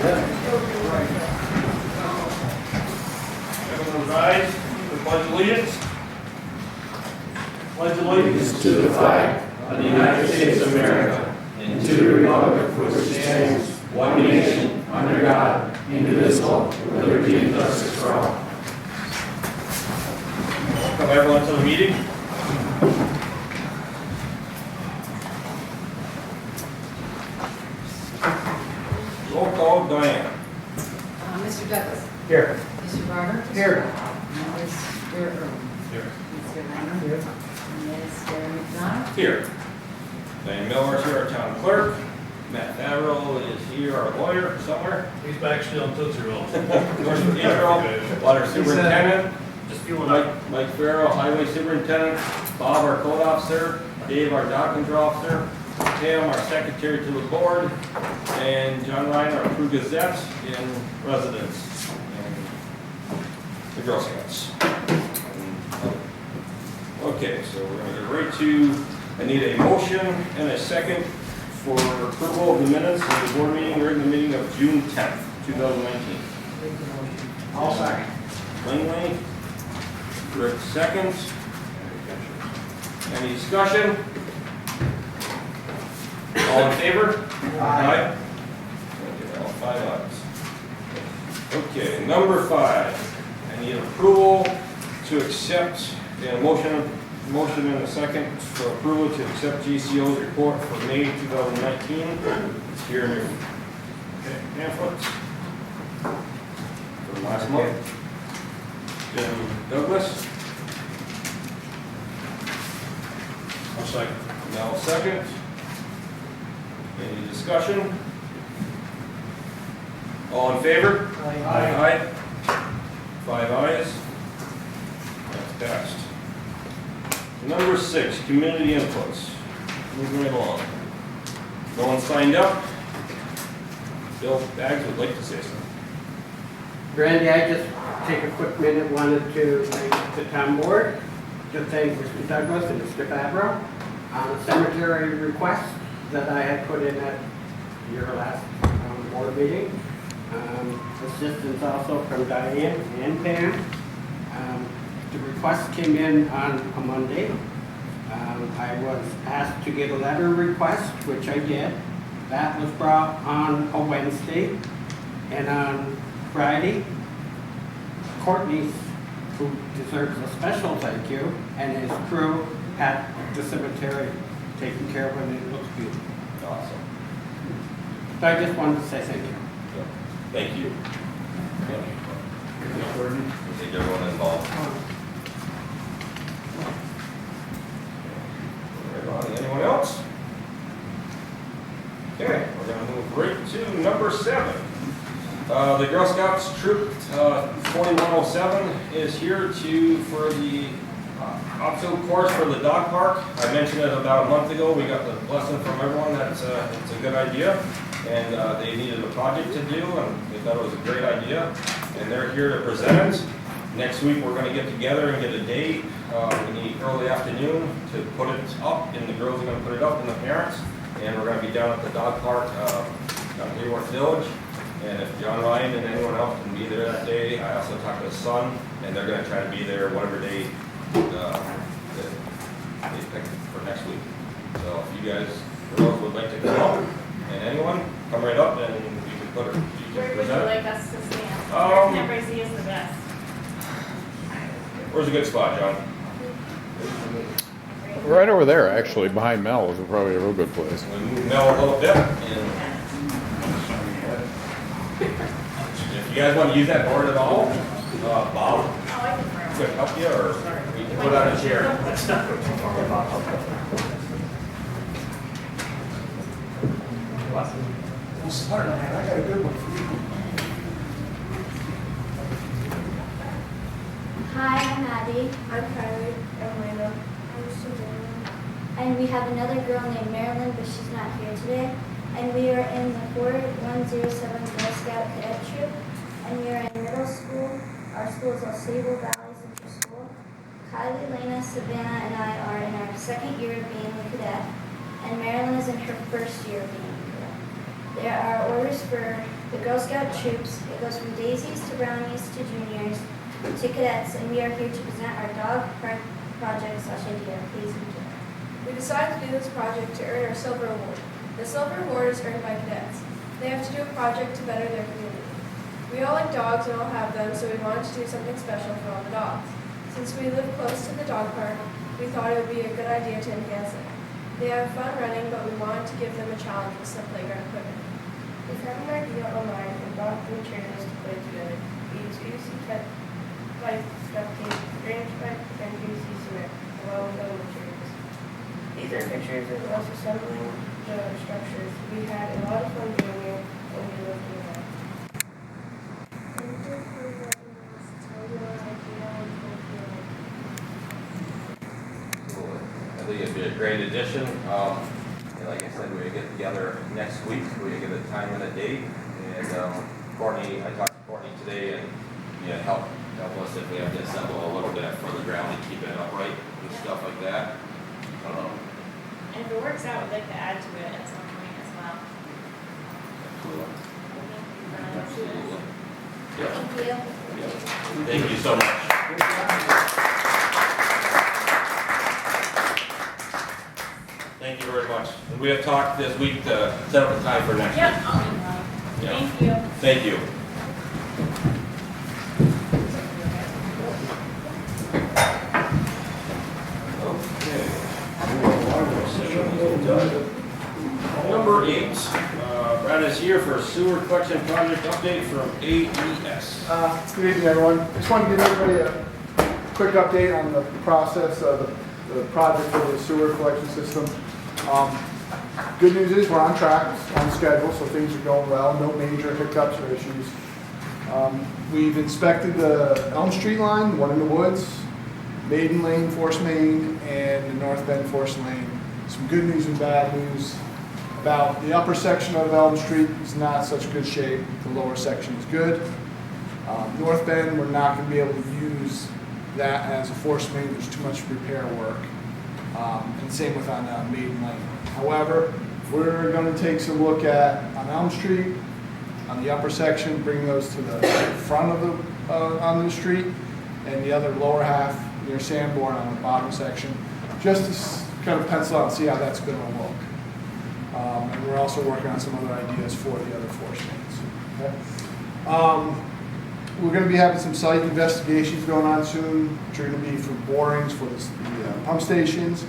Everyone rise for the Pledge of Allegiance. Pledge allegiance To the flag of the United States of America and to the republic for which it stands, one nation, under God, indivisible, with liberty and justice for all. Welcome everyone to the meeting. Roll call, Diane. Mr. Douglas. Here. Mr. Barber. Here. Mr. Earl. Here. Mr. Lehman. Here. Mr. McDonald. Here. Diane Miller is here, our town clerk. Matt Favreau is here, our lawyer, somewhere. He's back still in Tootsie Rolls. North Cathedral, water superintendent. Just fueling up. Mike Farrell, highway superintendent. Bob, our code officer. Dave, our dog control officer. Pam, our secretary to the board. And John Ryan, our Peru Gazette in residence. And the Girl Scouts. Okay, so we're going to get right to, I need a motion and a second for approval of the minutes of the board meeting, regular meeting of June 10th, 2019. All second. Langley, Rick seconds. Any discussion? All in favor? Aye. Okay, all 5 ayes. Okay, number 5. I need approval to accept, and motion and a second for approval to accept GCO's report for May 2019. It's here in your pamphlets for last month. Jim Douglas. I'll second. Now second. Any discussion? All in favor? Aye. 5 ayes. That's passed. Number 6, community inputs. Moving right along. No one signed up. Bill Baggs would like to say something. Randy, I just take a quick minute, wanted to thank the town board, to thank Mr. Douglas and Mr. Favreau on the cemetery request that I had put in at your last board meeting. Assistance also from Diane and Pam. The request came in on a Monday. I was asked to get a letter request, which I did. That was brought on a Wednesday. And on Friday, Courtney, who deserves a special thank you, and his crew had the cemetery taken care of, and it looks beautiful. Awesome. So I just wanted to say thank you. Thank you. I think everyone involved. Anyone else? Okay, we're going to move right to number 7. The Girl Scouts Troop 4107 is here for the obstacle course for the dog park. I mentioned it about a month ago. We got the blessing from everyone that it's a good idea, and they needed a project to do, and they thought it was a great idea, and they're here to present it. Next week we're going to get together and get a date in the early afternoon to put it up, and the girls are going to put it up, and the parents, and we're going to be down at the dog park down in Hayworth Village. And if John Ryan and anyone else can be there that day, I also talked to his son, and they're going to try to be there whatever day they pick for next week. So if you guys, girls, would like to come up, and anyone, come right up, and we can put it. Where would you like us to stand? Embrace is the best. Where's a good spot, John? Right over there, actually, behind Mel is probably a real good place. We move Mel a little bit, and if you guys want to use that board at all, Bob Oh, I can could help you, or we can put on a chair. Let's not go too far about Well, smart man, I got a good one for you. Hi, I'm Abby. I'm Kylie. I'm Lena. I'm Savannah. And we have another girl named Marilyn, but she's not here today. And we are in the 4107 Girl Scout Cadet Troop. And we are in middle school. Our school is Sable Valley Central School. Kylie, Lena, Savannah, and I are in our second year of being a cadet. And Marilyn is in her first year of being a cadet. There are orders for the Girl Scout troops. It goes from daisies to brownies to juniors to cadets, and we are here to present our dog park project/idea. Please enjoy. We decided to do this project to earn our silver award. The silver award is earned by cadets. They have to do a project to better their community. We all like dogs and all have them, so we wanted to do something special for all the dogs. Since we live close to the dog park, we thought it would be a good idea to enhance it. They have fun running, but we wanted to give them a challenge with some playground equipment. We found an idea online and bought the materials to put it together. We used PVC pipe, duct tape, drainage pipe, and PVC cement, along with other materials. These are pictures of us assembling the structures. We had a lot of fun doing it, and we loved doing it. I think it'd be a great addition. And like I said, we get together next week. We get a time and a date. And Courtney, I talked to Courtney today, and help us if we have to assemble a little bit for the ground and keep it upright and stuff like that. And if it works out, we'd like to add to it at some point as well. Absolutely. Thank you. Thank you so much. Thank you very much. And we have talked this week to set up a time for next Yep, week. I'll email. Yeah. Thank you. Thank you. Number 8, Brad is here for sewer collection project update from AES. Good evening, everyone. Just wanted to give everybody a quick update on the process of the project for the sewer collection system. Good news is we're on track, on schedule, so things are going well. No major hiccups or issues. We've inspected the Elm Street line, one in the woods, Maiden Lane, Forest Main, and the North Bend Forest Lane. Some good news and bad news. About the upper section of Elm Street is not such good shape. The lower section is good. North Bend, we're not going to be able to use that as a force main. There's too much repair work. And same with on Maiden Lane. However, we're going to take some look at on Elm Street, on the upper section, bring those to the front of the on the street, and the other lower half near Sanborn on the bottom section, just to kind of pencil out and see how that's going to look. And we're also working on some other ideas for the other force mains. Okay? We're going to be having some site investigations going on soon, which are going to be for borings for the pump stations,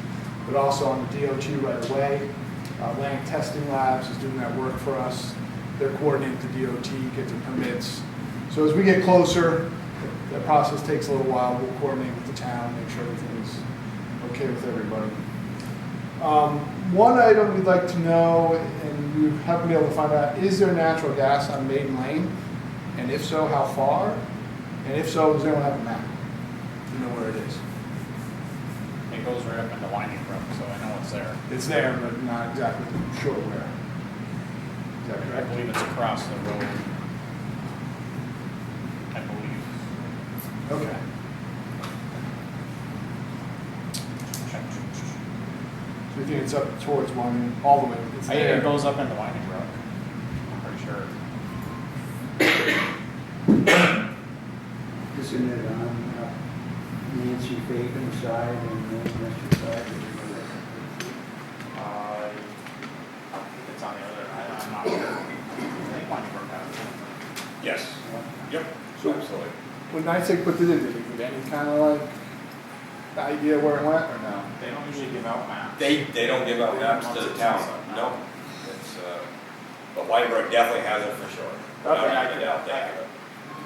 but also on the DOT right away. Land Testing Labs is doing that work for us. They're coordinating with the DOT, get the permits. So as we get closer, the process takes a little while. We'll coordinate with the town, make sure everything's okay with everybody. One item we'd like to know, and we haven't been able to find out, is there natural gas on Maiden Lane? And if so, how far? And if so, does anyone have a map? Do you know where it is? It goes right up into Winding Brook, so I know it's there. It's there, but not exactly sure where. Is that I correct? believe it's across the road. I believe. Okay. So you think it's up towards one, all the way? It's I think there. it goes up into Winding Brook. I'm pretty sure. Isn't it on Nancy Fagan's side and Mr. side? I think it's on the other, I'm not sure. I think Winding Brook has it. Yes. Yep. So- Absolutely. When NYSEG put it in, did it give any kind of like idea where it went or no? They don't usually give out maps. They don't give out maps to the town. Nope. It's but Weinberg definitely has it for sure. Okay. I can doubt that.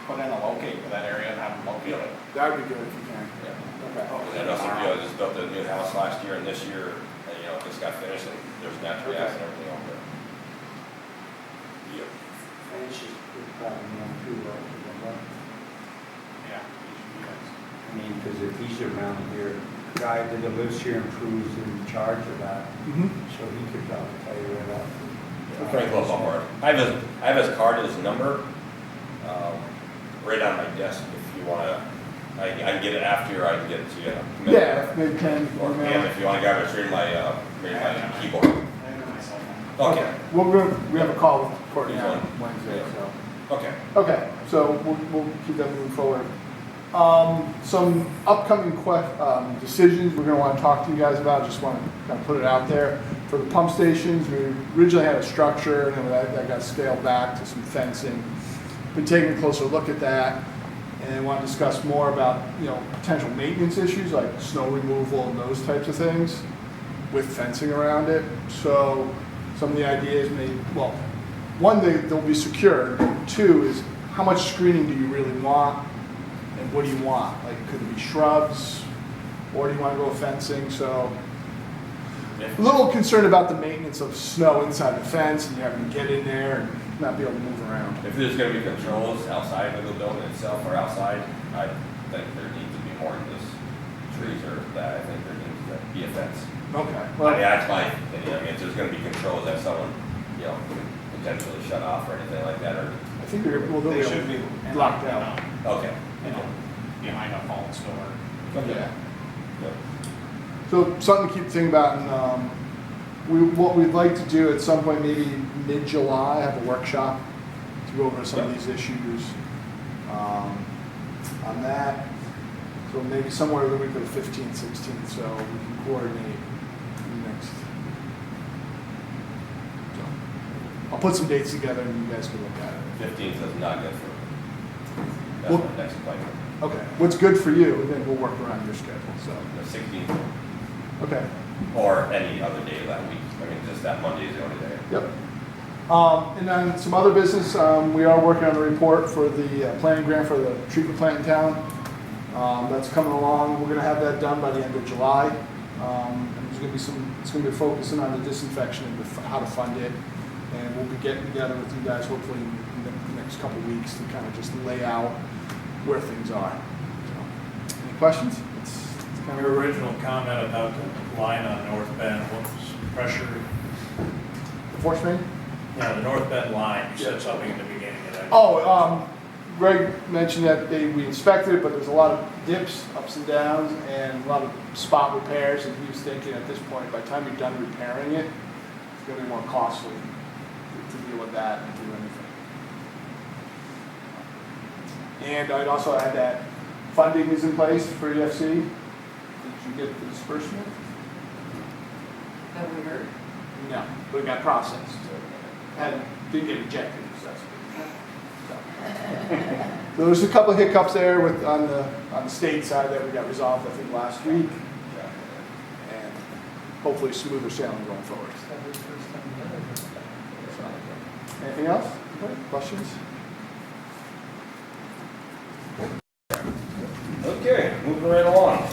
Put in a locate for that area and have them locate it. That would be good if you can. Yeah. Okay. And also, just built a new house last year, and this year, just got finished, and there's natural gas and everything over there. Yep. And she's probably known too well. Yeah. I mean, because if he's around here, the guy that lives here and Peru's in charge of that, Mm-hmm. so he could probably tell you right off. Frank Love Bummer. I have his card and his number, right on my desk if you want to. I can get it after, or I can get it to you. Yeah, maybe 10. Or and if you want to grab it, it's my keyboard. I have my cell phone. Okay. We have a call with Courtney on He's Wednesday, so. Okay. Okay, so we'll keep that moving forward. Some upcoming decisions we're gonna wanna talk to you guys about, just wanna kind of put it out there. For the pump stations, we originally had a structure, and that got scaled back to some fencing. Been taking a closer look at that, and want to discuss more about, potential maintenance issues like snow removal and those types of things with fencing around it. So some of the ideas one, they'll be secure. Two is, how much screening do you really want, and what do you want? Like, could it be shrubs, or do you want to go fencing? So a little concerned about the maintenance of snow inside the fence, and you having to get in there and not be able to move around. If there's gonna be controls outside of the building itself or outside, I think there needs to be more than just trees or that. I think there needs to be a fence. Okay. Well, that's my opinion. I mean, if there's gonna be controls that someone, could potentially shut off or anything like that, or, I think they'll They be should be locked out. okay. Behind a fallen store. Yeah. Yep. So something to keep thinking about, and what we'd like to do at some point, maybe mid-July, have a workshop to go over some of these issues on that. So maybe somewhere the week of the 15th, 16th, so we can coordinate next. So I'll put some dates together and you guys can look at it. 15th is not good for me. That's Well- my next appointment. Okay, what's good for you, and then we'll work around your schedule, so. The 16th, Okay. or any other day of that week. I mean, just that Monday is the only day. Yep. And then some other business, we are working on a report for the planning grant for the treatment plant in town. That's coming along. We're gonna have that done by the end of July. And there's gonna be it's gonna be focusing on the disinfection and how to fund it. And we'll be getting together with you guys hopefully in the next couple of weeks to kind of just lay out where things are. So, any questions? It's kind of Your original comment about the line on North Bend, what was pressure? the force main. Yeah, the North Bend line, you said something in the beginning of that. Greg mentioned that we inspected it, but there's a lot of dips, ups and downs, and a lot of spot repairs, and he was thinking at this point, by the time you're done repairing it, it's gonna be more costly to deal with that and do anything. And I'd also add that funding is in place for EFC. Did you get the disbursement? That we heard. No, but it got processed. Didn't get rejected, so. There's a couple of hiccups there on the state side that we got resolved, I think, last week. And hopefully smoother sailing going forward. So, anything else? Questions? Okay, moving right along.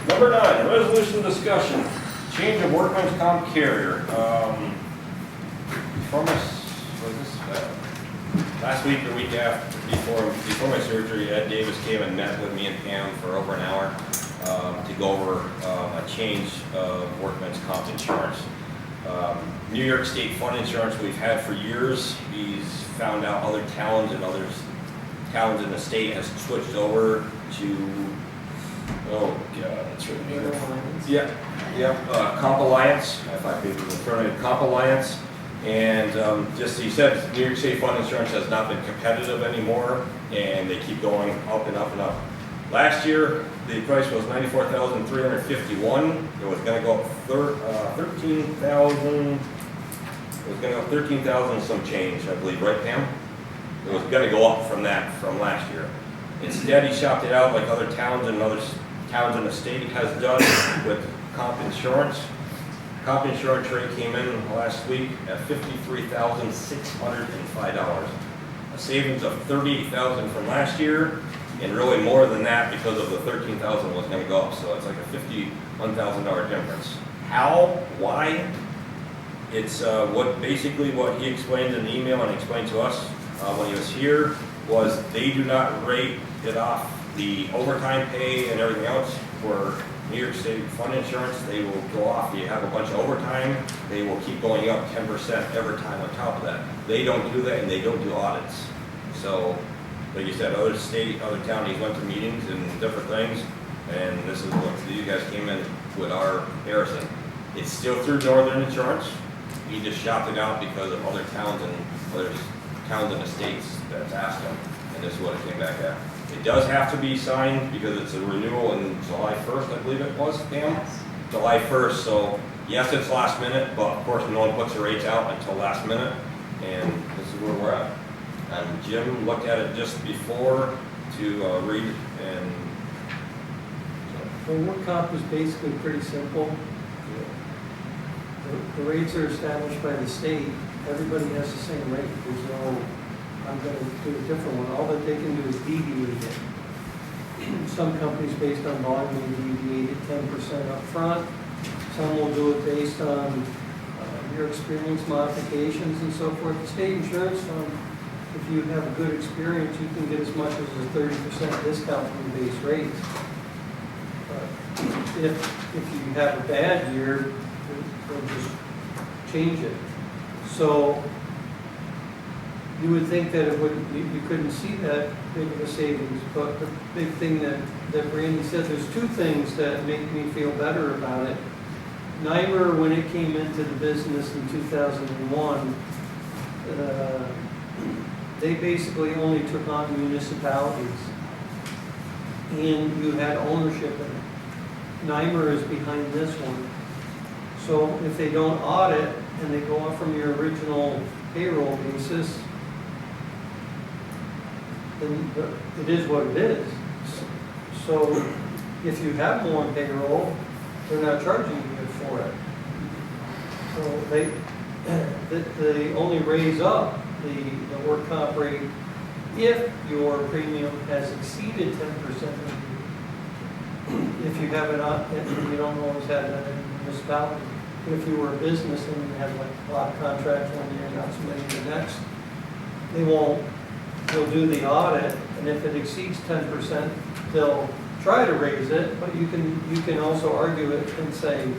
Number 9, resolution discussion. Change of workman's comp carrier. Last week or week after, before my surgery, Ed Davis came and met with me and Pam for over an hour to go over a change of workman's comp insurance. New York State fund insurance we've had for years. He's found out other towns and other towns in the state has switched over to, oh god, that's really Comp Alliance. If I could refer to Comp Alliance. And he said New York State fund insurance has not been competitive anymore, and they keep going up and up and up. Last year, the price was $94,351. It was going to go up 13,000. It was going to go 13,000 some change, I believe, right, Pam? It was going to go up from that from last year. Instead, he shopped it out like other towns and other towns in the state has done with comp insurance. Comp insurance rate came in last week at $53,605, a savings of $38,000 from last year, and really more than that because of the $13,000 was going to go up. So it's like a $51,000 difference. How? Why? It's what he explained in the email and explained to us when he was here was they do not rate it off the overtime pay and everything else for New York State fund insurance. They will go off. You have a bunch of overtime, they will keep going up 10% every time on top of that. They don't do that, and they don't do audits. So, like you said, other counties went to meetings and different things, and this is what you guys came in with our comparison. It's still through Northern Insurance. We just shopped it out because of other towns and other towns and the states that's asked them, and this is what it came back at. It does have to be signed because it's a renewal in July 1st, I believe it was, Pam? Yes. July 1st, so yes, it's last minute, but of course, no one puts the rates out until last minute, and this is where we're at. And Jim looked at it just before to read, and Well, work comp is basically pretty simple. The rates are established by the state. Everybody has the same rate. There's no, I'm going to do a different one. All that they can do is deviate it. Some companies based on volume will deviate it 10% up front. Some will do it based on your experience modifications and so forth. The state insurance fund, if you have a good experience, you can get as much as a 30% discount from the base rates. If you have a bad year, they'll just change it. So you would think that it would, you couldn't see that big of a savings, but the big thing that Brandy said, there's two things that make me feel better about it. NYMER, when it came into the business in 2001, they basically only took on municipalities, and you had ownership in it. NYMER is behind this one. So if they don't audit and they go off from your original payroll basis, then it is what it is. So if you have more on payroll, they're not charging you for it. So they only raise up the work comp rate if your premium has exceeded 10%. If you have it on, and you don't always have that in a municipality. If you were a business and you have like a lot of contracts one year and not so many the next, they'll do the audit, and if it exceeds 10%, they'll try to raise it, but you can also argue it and say,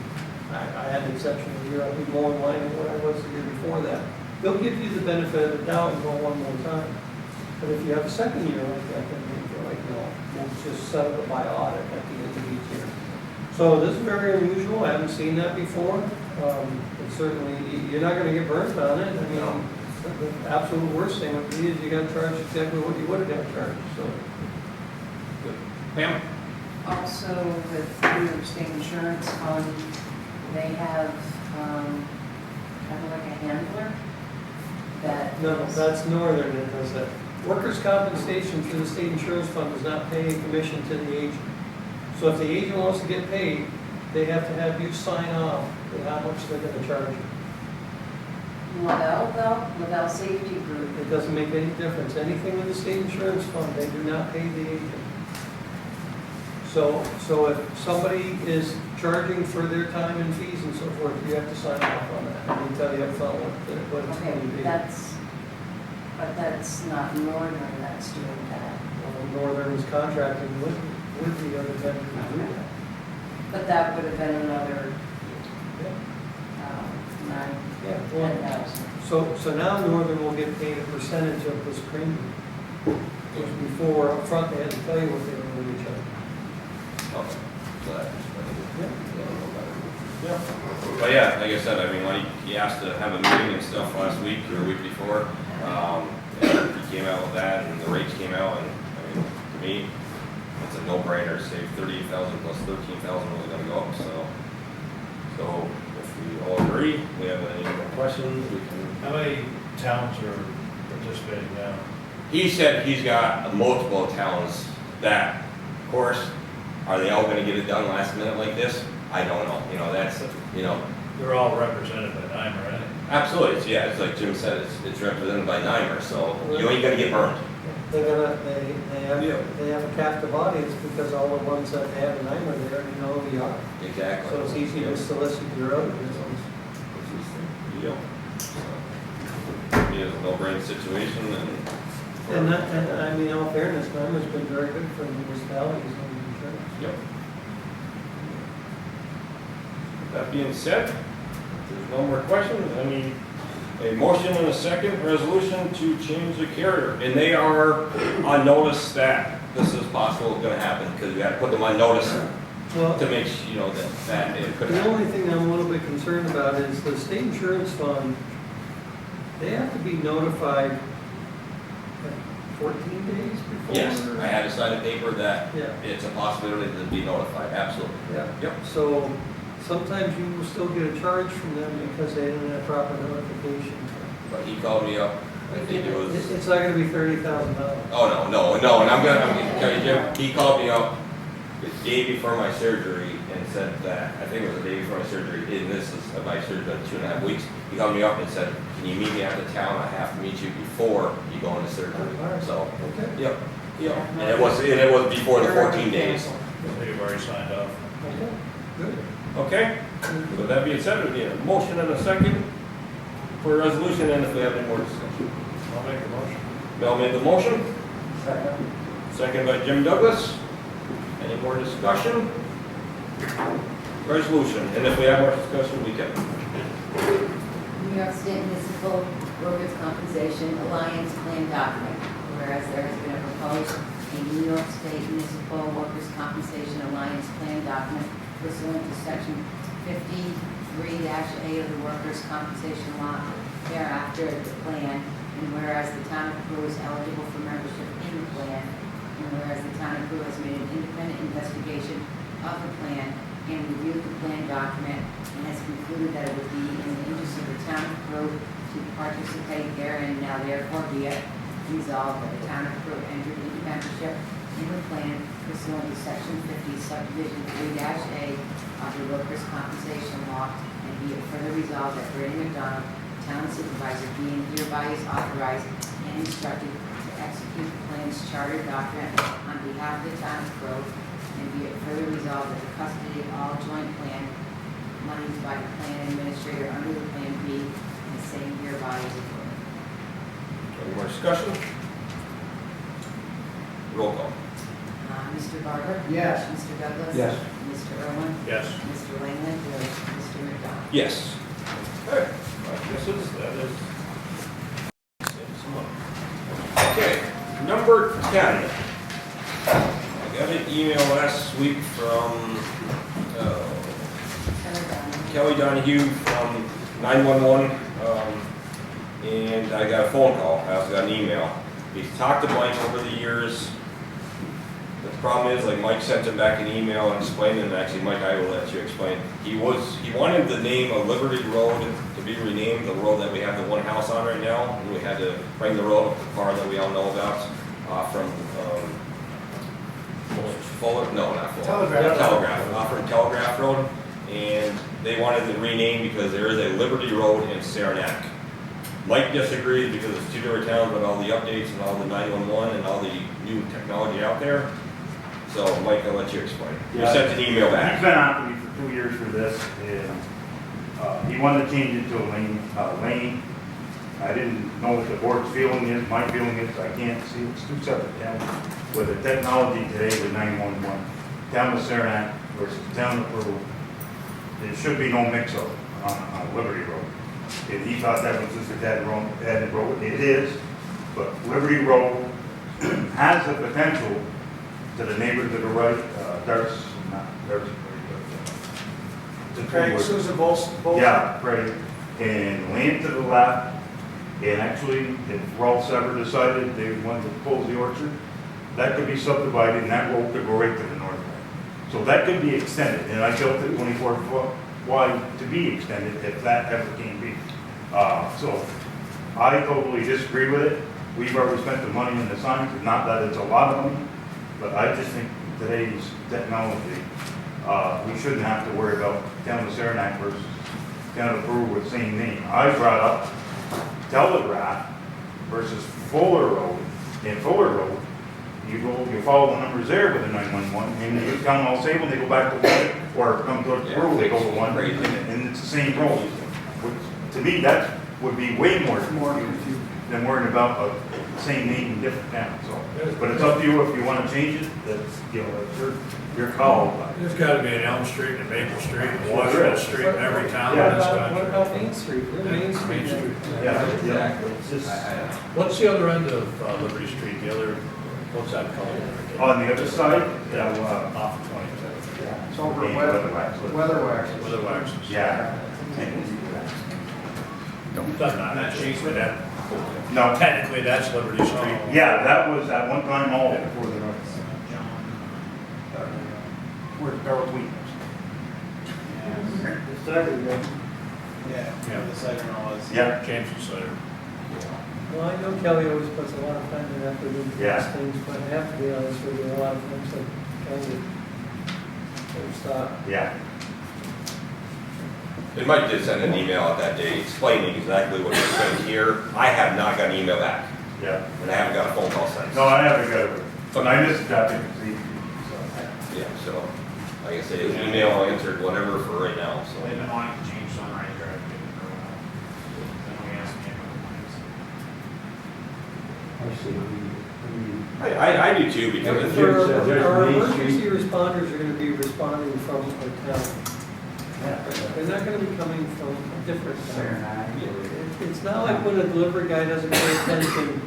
I had an exceptional year, I'll be more in line with what I was the year before that. They'll give you the benefit of the doubt and go one more time. But if you have a second year like that, then they're like, no, we'll just settle it by audit at the end of each year. So this is very unusual. I haven't seen that before. But certainly, you're not going to get burned on it. I mean, the absolute worst thing would be is you got charged exactly what you would have got charged. So, good. Pam? Also, with your state insurance fund, they have kind of like a handler that. no, that's Northern that does that. Workers' compensation through the state insurance fund does not pay a commission to the agent. So if the agent wants to get paid, they have to have you sign off with how much they're going to charge you. Without safety group. It doesn't make any difference. Anything with the state insurance fund, they do not pay the agent. So if somebody is charging for their time and fees and so forth, you have to sign off on that. And they tell you up front what it's going to be. But that's not Northern that's doing that. Well, Northern is contracting with the other vendor to do that. But that would have been another $9,000. So now Northern will get paid a percentage of this premium. Whereas before, up front, they had to tell you what they were going to charge. Okay. So that Yeah. But yeah, like I said, I mean, like, he asked to have a meeting and stuff last week or a week before. And he came out with that, and the rates came out, and I mean, to me, it's a no-brainer. Save 38,000 plus 13,000 was going to go up. So if we all agree, we have any more questions, we can. How many towns are participating now? He said he's got multiple towns that, of course, are they all going to get it done last minute like this? I don't know. You know, that's, you know. They're all represented by NYMER, right? Absolutely. It's like Jim said, it's represented by NYMER, so you ain't going to get burned. They have a captive audience because all the ones that have a NYMER there, you know who you are. Exactly. So it's easy to solicit your other business. Yep. So, it is a no-brainer situation, And I mean, in all fairness, NYMER's been very good for municipalities on insurance. Yep. That being said, if there's no more questions, I need a motion and a second resolution to change the carrier. And they are on notice that this is possible, going to happen, because we got to put them on notice to make you know that it could The happen. only thing I'm a little bit concerned about is the state insurance fund, they have to be notified 14 days before? Yes, I had to sign a paper that Yeah. it's a possibility to be notified, absolutely. Yeah. Yep. So sometimes you will still get a charge from them because they didn't have proper notification. But he called me up, I think it was, It's not gonna be $30,000. oh, no, and I'm gonna tell you, Jim, he called me up the day before my surgery and said that, I think it was the day before my surgery, and this is, my surgery been 2.5 weeks. He called me up and said, can you meet me after town? I have to meet you before you go into surgery. So, Okay. yep. And it was before the 14 days. So you've already signed off. Okay, good. Okay? With that being said, we need a motion and a second for a resolution, and if we have any more discussion. I'll make the motion. Mel made the motion. Second by Jim Douglas. Any more discussion? Resolution, and if we have more discussion, we can. New York State Municipal Workers' Compensation Alliance Plan Document, whereas there has been a proposed New York State Municipal Workers' Compensation Alliance Plan Document pursuant to Section 53-A of the Workers' Compensation Law, thereafter the plan, and whereas the town of Peru is eligible for membership in the plan, and whereas the town of Peru has made an independent investigation of the plan and reviewed the plan document and has concluded that it would be in the interest of the town of Peru to participate therein. Now therefore be it resolved that the town of Peru entered into membership in the plan pursuant to Section 50, Subdivision 3-A of the Workers' Compensation Law, and be it further resolved that Brady McDonald, town supervisor, being hereby is authorized and instructed to execute the plan's charter document on behalf of the town of Peru, and be it further resolved that the custody of all joint plan monies by the plan administrator under the Plan B, and the same hereby is approved. Any more discussion? Roll call. Mr. Barber? Yes. Mr. Douglas? Yes. Mr. Irwin? Yes. Mr. Langley? Mr. McDonald? Yes. Okay, I guess that is. Okay, number 10. I got an email last week from Kelly Donahue from 911, and I got a phone call. I also got an email. He's talked to Mike over the years. The problem is, like, Mike sent him back an email and explained, and actually, Mike, I will let you explain. He wanted the name of Liberty Road to be renamed, the road that we have the one house on right now. And we had to bring the road up the far that we all know about, from Fuller, no, not Fuller. Telegraph, from Telegraph Road. And they wanted to rename because there is a Liberty Road in Saranac. Mike disagrees because it's two different towns with all the updates and all the 911 and all the new technology out there. So, Mike, I'll let you explain. You sent an email back. He's been after me for 2 years for this, and he wanted to change it to a lane. I didn't know what the board's feeling is. My feeling is I can't see it's two separate towns. With the technology today with 911, town of Saranac versus town of Peru, there should be no mix-up on Liberty Road. And he thought that was just a dead road. It is, but Liberty Road has the potential to the neighbor to the right, Susan Bolson. Yeah, right. And land to the left, and actually, if Ralph ever decided they wanted to close the orchard, that could be subdivided, and that road could go right to the north. So that could be extended, and I built it 24 foot wide to be extended if that ever can be. So I totally disagree with it. We've already spent the money on the signs, not that it's a lot of money, but I just think today's technology, we shouldn't have to worry about town of Saranac versus town of Peru with the same name. I brought up Telegraph versus Fuller Road. In Fuller Road, you follow the numbers there with the 911, and you come all say when they go back to one, or come to Peru, they go to one, and it's the same road. Which, to me, that would be way more confusing than worrying about the same name in different towns. So, but it's up to you if you want to change it. That's your call. There's got to be an Elm Street and Maple Street and Washington Street in every town in this country. What about Main Street? Main Street. Yeah, Exactly. It's just, What's the other end of Liberty Street? The other, what's that called? on the other side, Off of 22. It's over Yeah, Weatherwax. yeah. Doesn't matter, that changed, but that, No, Technically, that's Liberty Street. yeah, that was at one time all. Where Darrell Wheat Yeah, the cider and all is. Yeah. James Cider. Well, I know Kelly always puts a lot of time and effort into Yeah. these things, but I have to be honest with you, a lot of things that kind of stop. Yeah. And Mike did send an email out that day explaining exactly what he said here. I have not got an email back, Yeah. and I haven't got a phone call since. No, I haven't got it, but I missed that because he, so. Yeah, so, like I say, his email answered whatever for right now, so. They've been wanting to change Sunrise Drive for a while. Then we asked me a couple times. I do too, because For it's, our emergency responders are gonna be responding from our town. They're not gonna be coming from a different town. It's not like when a delivery guy doesn't pay attention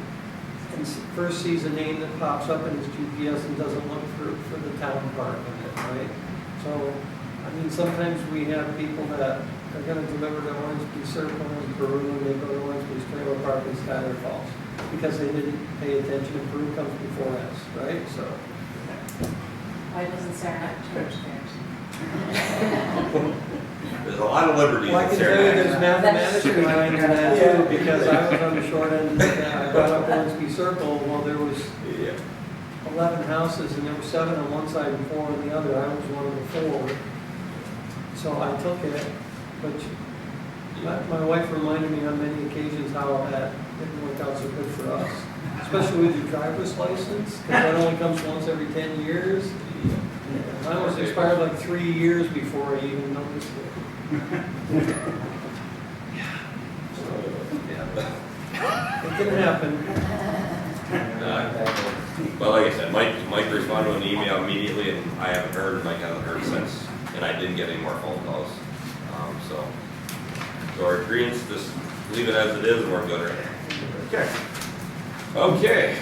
and first sees a name that pops up in his GPS and doesn't look for the town part of it, right? So, I mean, sometimes we have people that are gonna deliver to Orange Beach Circle in Peru, and they go to Orange Beach Trailer Park in Skyler Falls, because they didn't pay attention, and Peru comes before us, right? So, Why doesn't Sarah charge theirs? there's a lot of liberties well, I in can tell you there's Saranac. mathematics behind that too, because I was on the short end of that. I brought up Orange Beach Circle, well, there was Yeah. 11 houses, and there were 7 on one side and 4 on the other. I was one of the 4. So I took it, but my wife reminded me on many occasions how that didn't work out so good for us, especially with your driver's license, because that only comes once every 10 years. Mine was expired like 3 years before I even noticed it. It can happen. But like I said, Mike responded with an email immediately, and I haven't heard, and Mike hasn't heard since, and I didn't get any more phone calls. So our agreement, just leave it as it is, and we're good right now. Okay.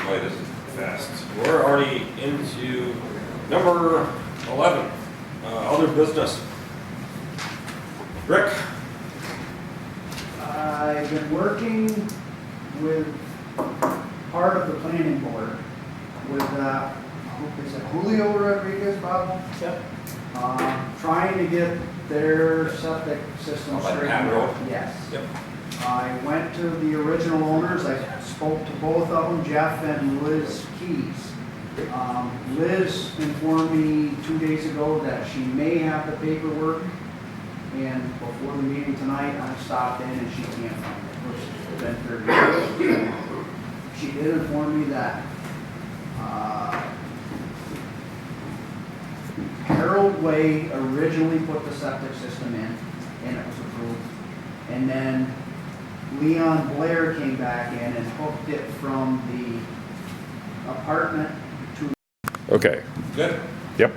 Boy, this is fast. We're already into number 11, other business. Rick? I've been working with part of the planning board with, is it Julio Rodriguez, Bob? Yep. Trying to get their septic system Oh, by the straightened Patton Road? out. Yes. Yep. I went to the original owners, I spoke to both of them, Jeff and Liz Keys. Liz informed me 2 days ago that she may have the paperwork, and before the meeting tonight, I stopped in and she can't find it, which has been 30 years. She did inform me that Harold Way originally put the septic system in, and it was approved. And then Leon Blair came back in and hooked it from the apartment to. Okay. Good. Yep.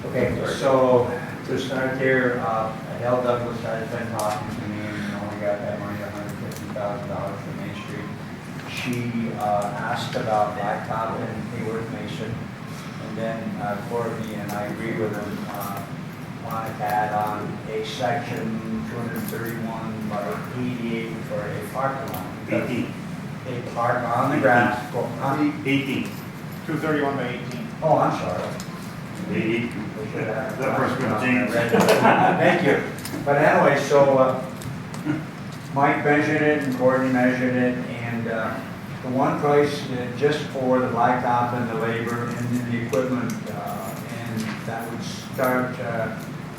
Okay, so to start there, Adele Douglas has been talking to me and only got that money, $150,000 from Main Street. She asked about blacktop and Hayworth Mason. And then Courtney, and I agree with him, wanted to add on a section 231 by 88 for a parking lot. 18. A park on the grass. 18. 231 by 18. Oh, I'm sorry. 18. That first one, James. Thank you. But anyway, so Mike measured it and Courtney measured it, and the one price just for the blacktop and the labor and the equipment, and that would start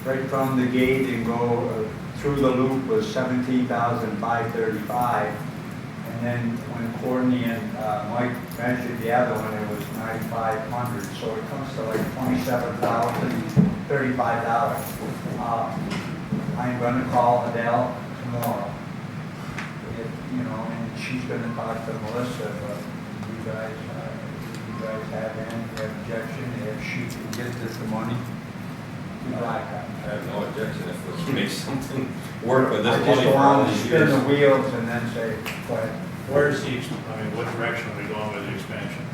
right from the gate and go through the loop was $17,535. And then when Courtney and Mike measured the other one, it was $9,500. So it comes to like $27,035. I'm going to call Adele tomorrow. And she's going to talk to Melissa, but you guys have any objection if she can get this money? I have no objection if we can make something work with this I money just for all want to these spin years. the wheels and then say, go ahead. Where's the, what direction are we going with the expansion?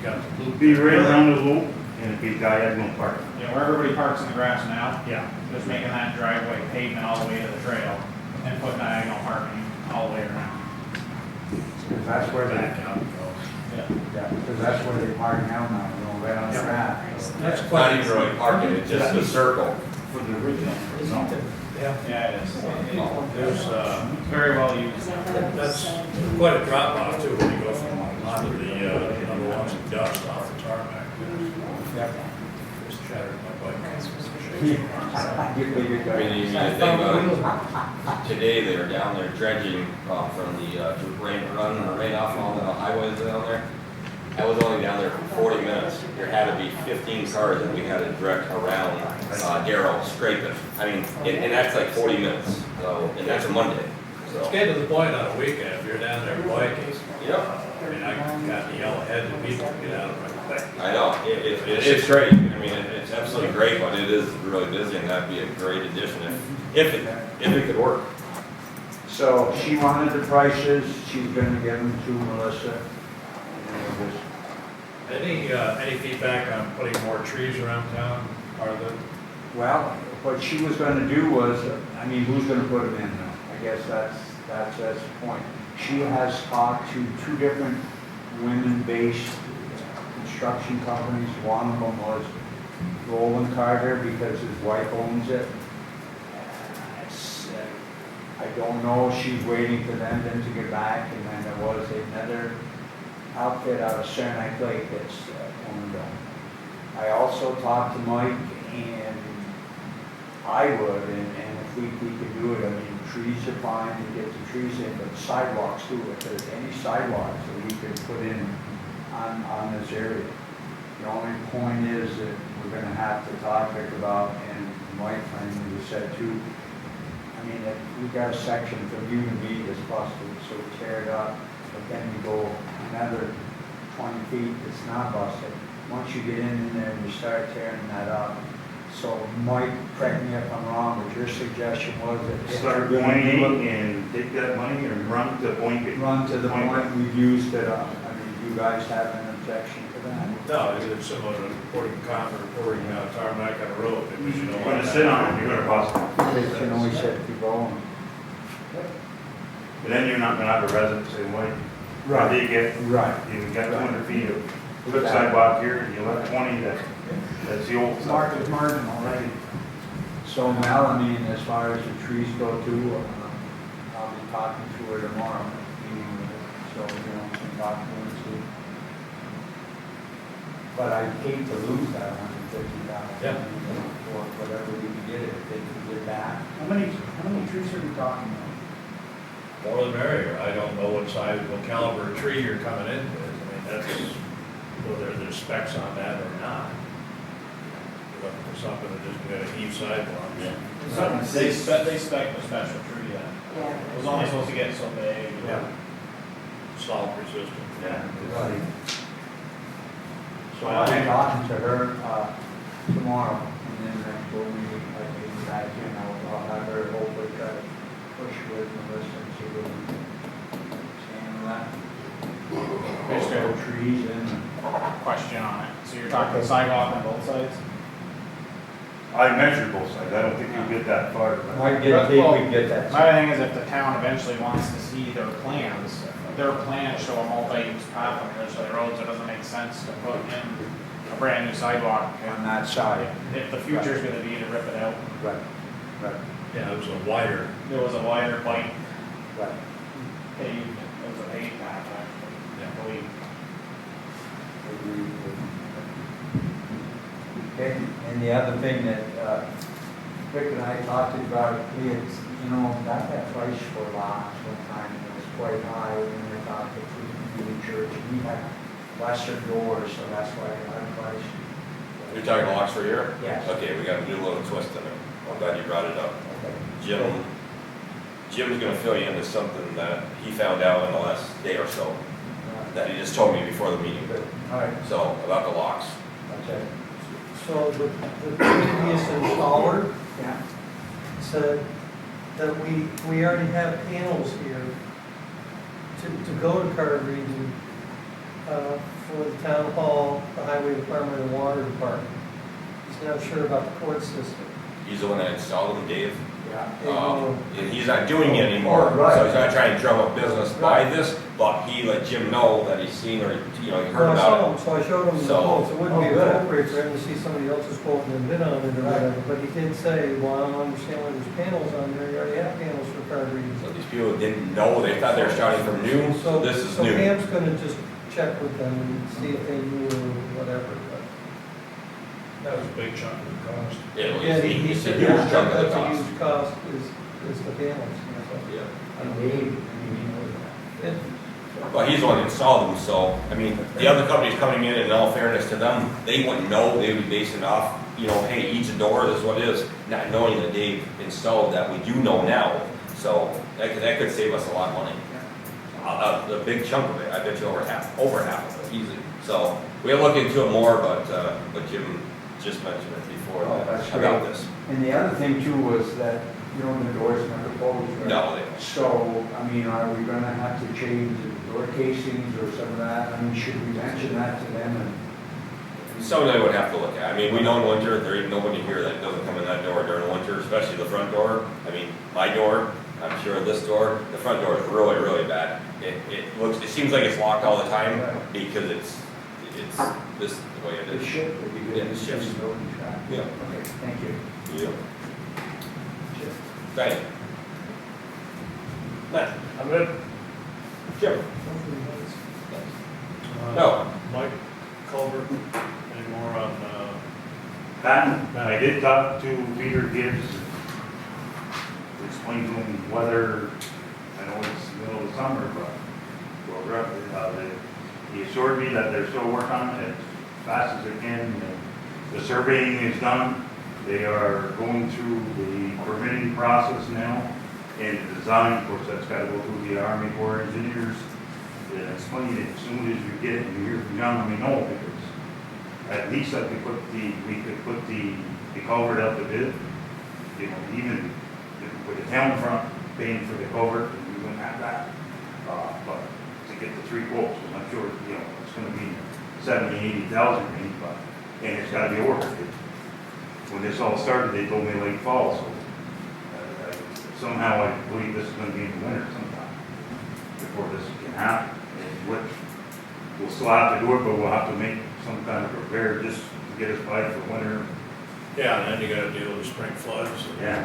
You got the loop. Be right around the loop and it'd be diagonal parking. Yeah, where everybody parks in the grass now, Yeah. just making that driveway pavement all the way to the trail and put diagonal parking all the way around. Because that's where they, Back out and go. yeah, because that's where they park now, right on the path. That's Not quite even really parking, it's just a circle. For the original. Yeah, it is. There's, Very well used. that's quite a drop off too, when you go from onto the, number ones and dust off the tarmac. Just shattered my bike. You figured that. I mean, you think about it, today they were down there dredging from the rain off all the highways down there. I was only down there for 40 minutes. There had to be 15 cars that we had to direct around Darrow, scrape it. I mean, and that's like 40 minutes, so, and that's a Monday, It's so. getting to the point on a weekend, if you're down there biking, Yep, I mean, I got the yellow head and people get out of my way. I know, it's great. I mean, it's absolutely great, but it is really busy, and that'd be a great addition if it could work. So she wanted the prices, she's gonna give them to Melissa. And we'll just Any feedback on putting more trees around town, are there? Well, what she was gonna do was, I mean, who's gonna put them in now? I guess that's the point. She has talked to two different women-based construction companies. One of them was Roland Carter because his wife owns it. I don't know, she's waiting for them then to get back, and then there was another outfit out of Saranac Lake that's owned them. I also talked to Mike, and I would, and if we could do it, I mean, trees are fine to get the trees in, but sidewalks too, if there's any sidewalks that we could put in on this area. The only point is that we're gonna have to talk about, and Mike finally said too, I mean, if we got a section from you to me that's busted, so we tear it up, but then we go another 20 feet that's not busted. Once you get in there and you start tearing that up. So Mike, correct me if I'm wrong, but your suggestion was that if Start you're gonna do pointing it, and take that money and run to point it. run to the point we've used it up. I mean, you guys have an objection to that? No, it's similar to reporting tarmac on a road, because you know. You're gonna sit on it, you're gonna bust it. Because, you know, we said keep going. And then you're not gonna have a resident say, wait, how do you get, Right. you got 200 feet of flip sidewalk here, and you left 20, that's the old stuff. Mark is marginal, right? So Mel, I mean, as far as the trees go too, I'll be talking to her tomorrow, meeting with her, so, you know, we can talk to her and see. But I hate to lose that $150,000. Yeah. For whatever we can get it, if they can get back. How many trees are we talking about? More the merrier. I don't know what size, what caliber of tree you're coming in with. I mean, that's, whether there's specs on that or not. You're looking for something that just gonna heave sidewalks. They spec a special tree, yeah. Yeah. It was only supposed to get so big. Salt resistant. Yeah. Right. So I'll be talking to her, tomorrow, and then next we'll meet, I can get back in, I'll have her hopefully try to push with Melissa and see what we can handle that. Basically, Also trees and. question on it. So you're talking sidewalk on both sides? I measured both sides, I don't think you'll get that far. but- Might get, think we can get that. My thing is if the town eventually wants to see their plans show a multi-use path on the other side of the road, so it doesn't make sense to put in a brand new sidewalk. On that side. If the future's gonna be to rip it out, Right, right, Yeah, it was a wider, there was a wider bike right. paved, it was a paved path actually, I believe. Okay, and the other thing that, Rick and I talked about, we had, you know, got that price for lots one time, it was quite high, and we thought that we could do the church, we had lesser doors, so that's why our price. You're talking locks for here? Yes. Okay, we got a new little twist in it. I'm glad you brought it up. Okay. Jim's gonna fill you into something that he found out in the last day or so, that he just told me before the meeting. Good, all right, So, about the locks. that's it. So the previous installer Yeah. said that we already have panels here to go to Carter Region for the town hall, the highway department, and the water department. He's not sure about the court system. He's the one that installed them, Dave? And he's not doing it anymore, so he's not trying to drum up business by this, but he let Jim know that he's seen or, he heard Well, I saw about him, so I showed him the So- quotes. It wouldn't be Oh, good. appropriate for him to see somebody else's quote and then bid on it or whatever, but he did say, well, I don't understand why there's panels on there, you already have panels for card it. readers. So these people didn't know, they thought they were starting from new, so this is So new. Pam's gonna just check with them and see if they knew or whatever, but. That was a big chunk of the cost. Yeah, he It's a said, huge yeah, chunk of the that's a cost. huge cost is the panels. Yeah. It- Well, he's the one that installed them, so, I mean, the other companies coming in all fairness to them, they wouldn't know, they would be basing it off, hey, each door, this is what it is, not knowing that Dave installed that, we do know now, so that could save us a lot of money. A big chunk of it, I bet you over half of it, easy. So, we'll look into it more, but Jim just mentioned it before That's about great. this. And the other thing too was that, the doors never closed, right? No, they, So, I mean, are we gonna have to change the door casings or some of that? I mean, should we mention that to them and? something they would have to look at. I mean, we know in winter, there ain't nobody here that doesn't come in that door during winter, especially the front door. I mean, my door, I'm sure this door, the front door is really, really bad. It seems like it's locked all the time because it's this is the way it The is. shift would be good. Yeah, the shift's- Yeah. Okay, thank you. Yeah. Thank you. Matt, I'm good. Jim? No. Mike Culver, any more on, That, I did talk to Peter Gibbs, explained to him whether, I know it's the middle of the summer, but he assured me that they're still working on it as fast as they can. The surveying is done. They are going through the permitting process now and the design, of course, that's got to go through the Army Corps of Engineers. And it's funny that as soon as you get it, you hear from John, let me know, because at least we could put the culvert out to bid. Even with the town front paying for the culvert, we wouldn't have that. But to get the 3 quotes, I'm not sure, it's gonna be 70,000-80,000 range, and it's gotta be ordered. When this all started, they told me late fall, so somehow I believe this is gonna be in the winter sometime before this can happen. And we'll still have to do it, but we'll have to make some kind of repair just to get us by for winter. yeah, and then you gotta deal with spring floods and Yeah.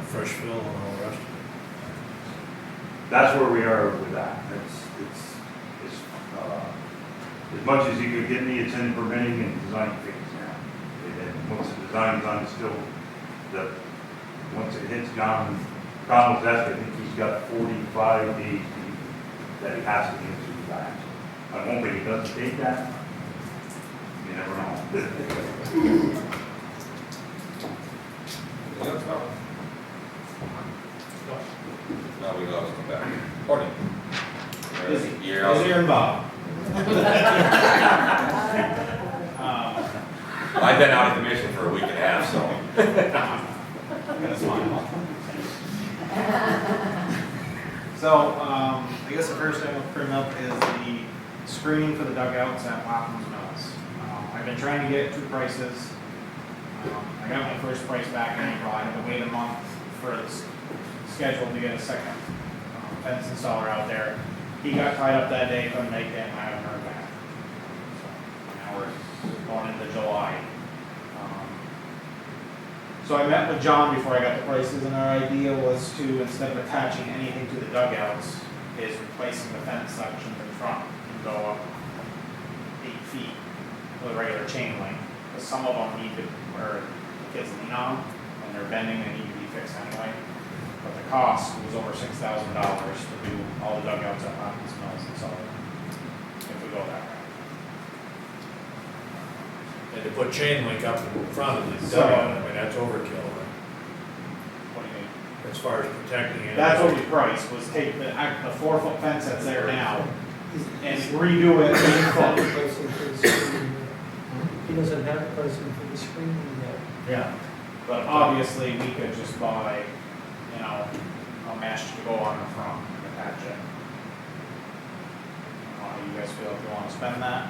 fresh fill and all the rest of That's where we are with that. It's as much as you could get me, it's in permitting and design phase now. And then once the design's done, once it hits Donald's desk, I think he's got 45 days that he has to get to the design. I'm hoping he doesn't take that. You never know. No, we lost him back. Morning. Busy. You're Busier and Bob. I've been out of commission for a week and a half, so. I'm gonna smile. So, I guess the first thing we'll bring up is the screening for the dugouts at Watkins Mills. I've been trying to get 2 prices. I got my first price back in April. I had to wait a month for the schedule to get a second fence installer out there. He got tied up that day, couldn't make it, and I haven't heard back. So now we're going into July. So I met with John before I got the prices, and our idea was to, instead of attaching anything to the dugouts, is replacing the fence sections in front and go up 8 feet with a regular chain link. Because some of them need to, where the kids lean on, and they're bending, they need to be fixed anyway. But the cost was over $6,000 to do all the dugouts at Watkins Mills, and so if we go that route. it. And to put chain link up in front of the So- dugout, I mean, that's overkill, right? What do you mean? As far as protecting it. That's what we priced, was take the 4-foot fence that's there now and redo it 8 foot. Pricing for the screening yet. He doesn't have pricing for the screening yet. Yeah. But obviously, we could just buy, a mesh to go on the front and attach it. How do you guys feel if you want to spend that?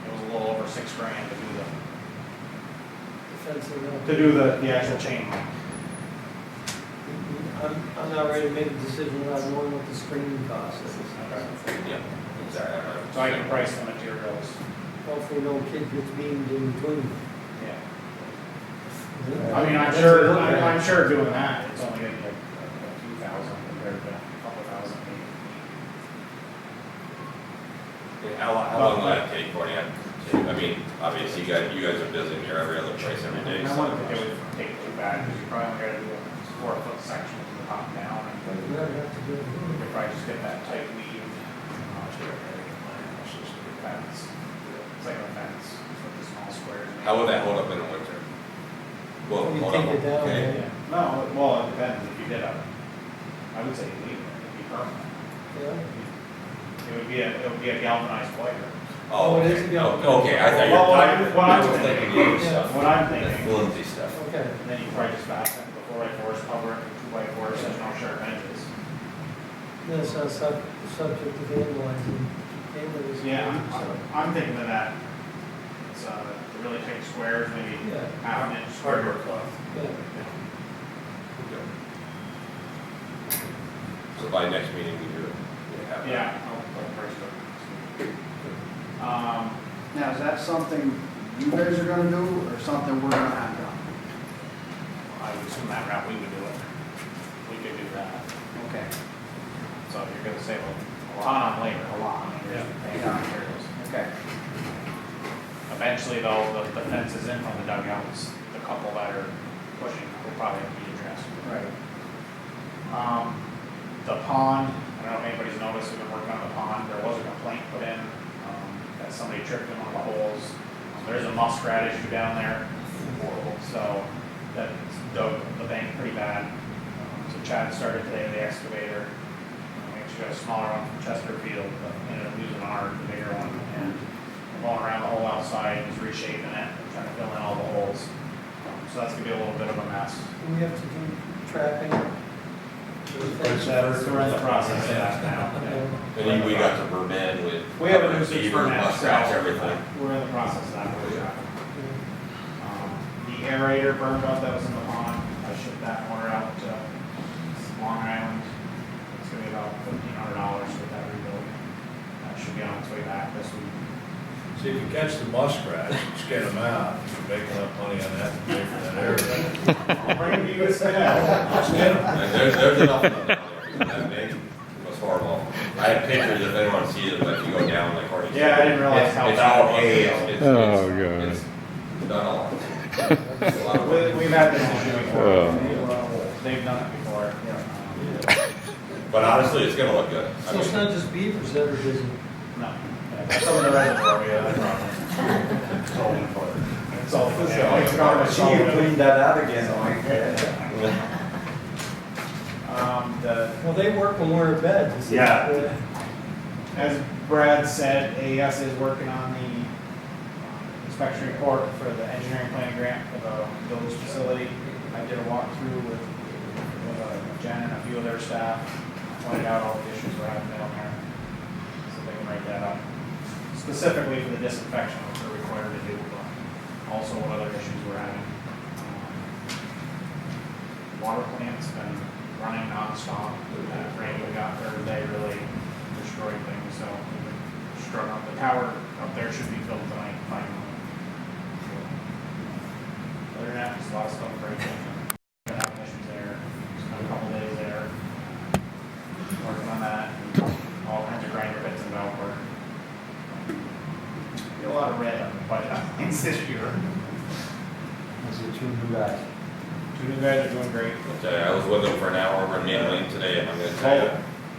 It was a little over $6 grand to The fencing up. do the actual chain link. I'm not ready to make a decision without knowing what the screening cost is. Yeah, exactly. So I can price the materials. Hopefully no kid gets beamed in between. Yeah. Yeah. I mean, I'm sure doing that, it's only gonna be like a few thousand compared to a couple thousand maybe. How long will that take, Courtney? I mean, obviously, you guys are busy, and you're every other place every day. I so- wouldn't think it would take too bad, because you probably only gotta do a 4-foot section from the top down, and You have to do it. you could probably just get that tight weave. Fence. It's like a fence with the small squares. How would that hold up in the winter? Well, You hold take up, it down, okay. yeah. No, well, it depends if you did I would say leave it, it'd be permanent. Yeah. It would be a galvanized player. Oh, it is okay. a galvanized. Okay, I thought you Well, were what talking, I'm I was thinking- thinking of yeah. stuff. What I'm That thinking, flimsy stuff. Okay. and then you probably just fasten it with 4x4s, cover it with 2x4s, there's no sharp edges. That's not subject to vandalizing. Vandalism. Yeah, So, I'm thinking of that. It's, the really tight squares, maybe Yeah. half an inch square. Hardware cloth. yeah. So by next meeting, we have. Yeah, I'll first look. Now, is that something you guys are gonna do, or something we're gonna have done? I would assume that route we would do it. We could do that. Okay. So you're gonna save a lot on labor. A lot. I mean, you're just paying down materials. Okay. Eventually though, the fences in from the dugouts, the couple that are pushing will probably have to be addressed. Right. The pond, I don't know if anybody's noticed, we've been working on the pond, there was a complaint put in, that somebody tripped in one of the holes. There's a muskrat issue down there, so that dug the bank pretty bad. So Chad started today with the excavator. We actually got a smaller one from Chesterfield, but ended up using the bigger one, and going around the hole outside, he's reshaping it, trying to fill in all the holes. So that's gonna be a little bit of a mess. We have to do trapping. We're in the process of that now. And then we got to Vermin with. We have a nuisance beaver, permit, muskrats, so everything. we're in the process of that. The aerator burned up that was in the pond, I shipped that water out to Long Island. It's gonna be about $1,500 for that rebuild. That should be on its way back this week. See, if you catch the muskrats, just get them out, you're making up money on that to pay for that area. I'll bring them to you instead. Just get them. And there's enough of them that big. It was horrible. I had pictures if anyone sees it, like you go down, like Courtney said. Yeah, I didn't realize how It's bad all it was. hay, Oh, God. it's done a lot. It's a lot of work. We've had this issue before. Oh. They've done it before. But honestly, it's gonna look good. I So it's mean, not just beavers that are busy. No. Some of the reservoir, yeah, that's problem. It's all in order. It's all, See, you cleaned that out again, like. Well, they work when we're in bed. Yeah. As Brad said, AES is working on the inspection report for the engineering planning grant for the village facility. I did a walkthrough with Jen and a few of their staff, pointed out all the issues we're having down there, so they can write that up. Specifically for the disinfection, which we're required to do, but also what other issues we're having. Water plant's been running nonstop. That rain we got Thursday really destroyed things, so we're struggling. The tower up there should be filled tonight, finally. Other than that, just a lot of stuff breaking. Been having issues there. Spent a couple days there. Working on that. All kinds of grinder bits and valve work. Get a lot of red on the budget things this year. Those are two new guys. Two new guys are doing great. I was with them for an hour over in Main Lane today, and I'm gonna tell you,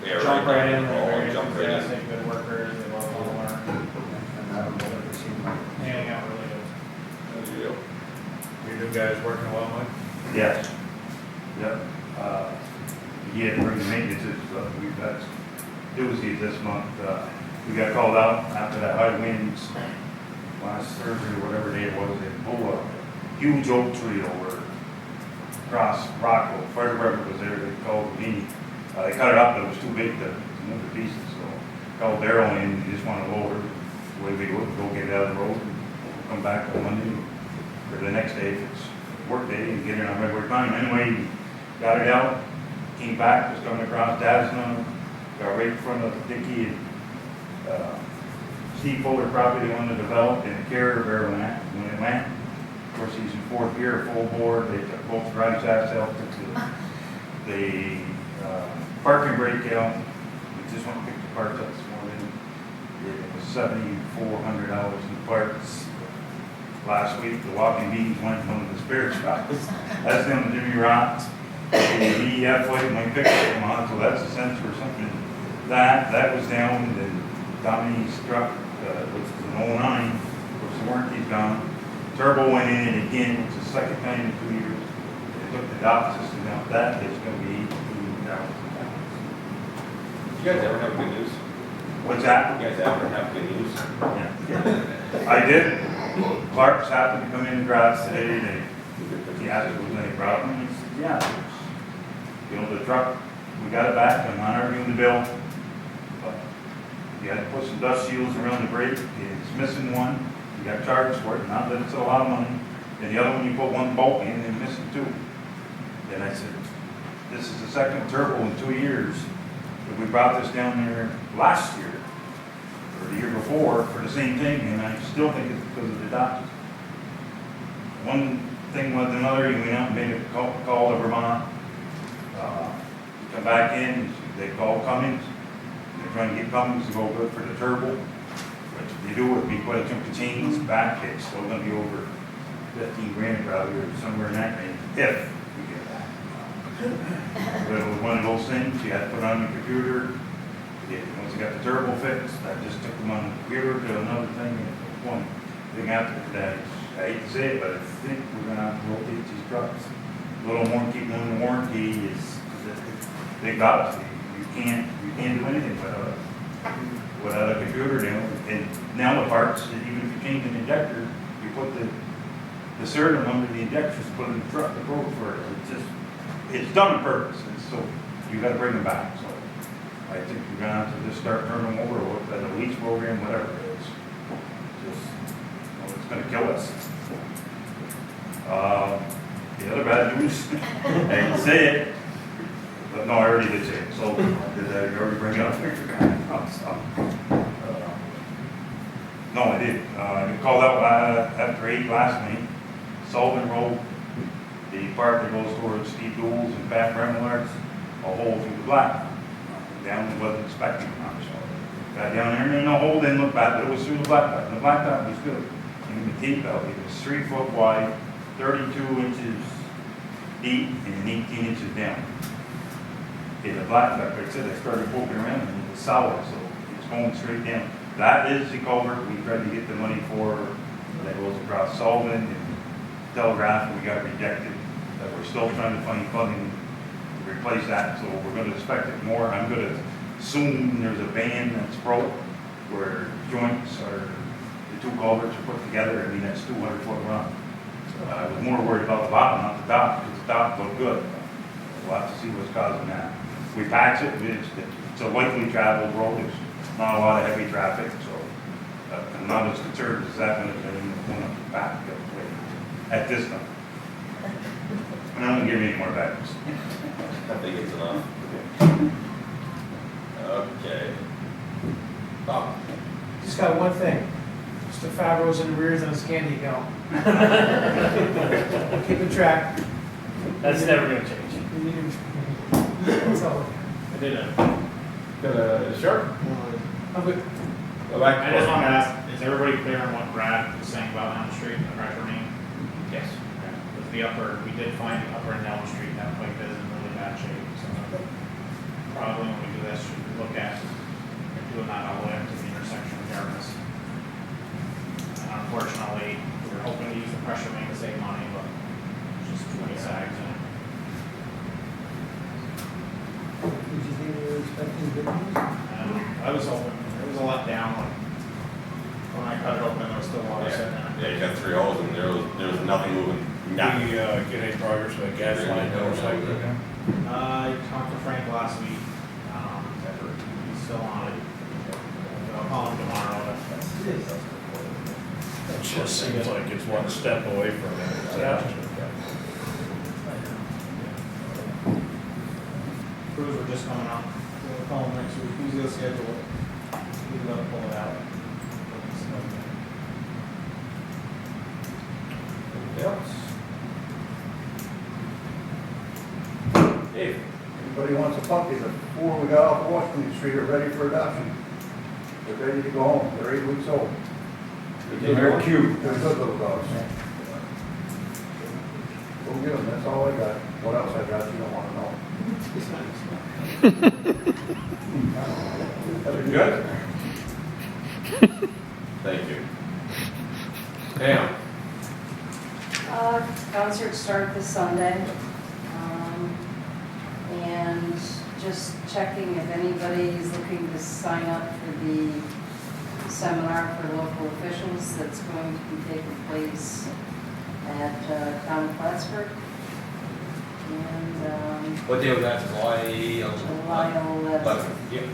they are Jump right in, roll they're and very jump right in. enthusiastic, good workers, they love to learn. And I don't know if it's even. Handing out really good. Your new guys working well, Mike? Yes. Yep. He had to bring the maintenance, we've had doozies this month. We got called out after that high winds last Thursday, or whatever day it was, they blew a huge oak tree over across Rockville. Fire department was there, they called me. They cut it up, but it was too big to move the pieces, so called Daryl in, he just wanted to lower it. The way we do it, go get it out of the road, and come back on Monday, or the next day if it's work day, and get it on regular time. Anyway, got it out, came back, was coming across Dasna, got right in front of Dickey and Steve Fuller property they wanted to develop, and the carrier went. When it went, of course, he's in fourth gear, full board, they took both drive shafts out, took the parking brake out. We just went and picked the parts up this morning. It was $7,400 in parts. Last week, the walking beams went in one of the spare shops. That's down to Jimmy Rott's. The DEF light, my picture came on, so that's a sensor or something. That was down, and Tommy's truck, which was an 09, of course the warranty's gone. Turbo went in, and again, it's the second time in 2 years. They took the dock system out. That is going to be $18,000. You guys ever have good news? What's that? You guys ever have good news? Yeah. I did. Clark's happened to come in the garage today. He asked if there was any problem. He said, yeah. You know, the truck, we got it back. I'm not arguing the bill. But you had to put some dust shields around the brake. It's missing one. You got charged for it. Not that it's a lot of money. And the other one, you put one bolt in and missing two. And I said, this is the second turbo in 2 years. But we brought this down there last year, or the year before, for the same thing, and I still think it's because of the doctors. One thing with another, you went out and made a call to Vermont. You come back in, they call Cummings. They're trying to get Cummings to go good for the turbo. But if they do it, we put a chunk of chains back, it's still gonna be over 15 grand probably, or somewhere in that range, if we get that. But it was one of those things, you had to put on your computer. Once you got the turbo fixed, I just took them on the computer to another thing, and one thing after that, I hate to say it, but I think we're gonna have to rotate these trucks. A little more, keep them in warranty is, they got us. You can't do anything without a computer now. And now the parts, even if you change an injector, you put the serial number of the injectors, put in the truck, the code for it. It's done on purpose, and so you gotta bring them back, so. I think we're gonna have to just start turning them over, or look at a lease program, whatever it is. Just, it's gonna kill us. The other bad news, I didn't say it, but no, I already did say it, so, did I already bring it up? No, I did. I called out after 8 last night, Sullivan Road, the part that goes towards Steve Dool's and Pat Remelart's, a hole through the blacktop. Down, wasn't expecting it, so got down there, and the hole didn't look bad, but it was through the blacktop. The blacktop was good. And the tape out, it was 3 foot wide, 32 inches deep, and 18 inches down. Okay, the blacktop, like I said, I started poking around, and it was solid, so it's going straight down. That is the culvert we tried to get the money for, that goes across Sullivan and Telegraph, and we got rejected. But we're still trying to find funding to replace that, so we're gonna expect it more. I'm gonna assume there's a band that's broke, where joints are, the 2 culverts are put together. I mean, that's 200-foot run. I was more worried about the bottom, not the top, because the top looked good. We'll have to see what's causing that. We patch it, it's a lightly traveled road, there's not a lot of heavy traffic, so I'm not as concerned as that when it's going up the back at this time. And I won't give you any more bad news. I think it's enough. Okay. Bob? Just got one thing. Mr. Favreau's in arrears on his candy account. Keeping track. That's never gonna change. That's all. I did it. Sure. I'm good. Go back. I just want to ask, is everybody clear on what Brad was saying about Elm Street and the pressure main? Yes. With the upper, we did find the upper and Elm Street, that pipe is in really bad shape, so probably when we do this, should we look at doing that all the way up to the intersection of Jarvis. And unfortunately, we were hoping to use the pressure main to save money, but it's just too many sags in it. Did you think you were expecting good news? I was hoping, it was a letdown when I cut it open, there was still water sitting there. Yeah, you got 3 holes and there was nothing moving. Did we get any progress with that gas line motorcycle? I talked to Frank last week, he's still on it. I'll call him tomorrow. It just seems like it's one step away from it. just coming up. We'll call him next week. Who's gonna schedule it? We can pull it out. Anything else? Dave? Anybody wants a puppy, the 4 we got off Washington Street are ready for adoption. They're ready to go home, they're 8 weeks old. They're cute, they're good little dogs. Go get them, that's all I got. What else I got, you don't want to know. That's good. Thank you. Pam? Concert start this Sunday. And just checking if anybody is looking to sign up for the seminar for local officials that's going to be taking place at Town of Plattsburgh. And What day was that? July 11th. Yep.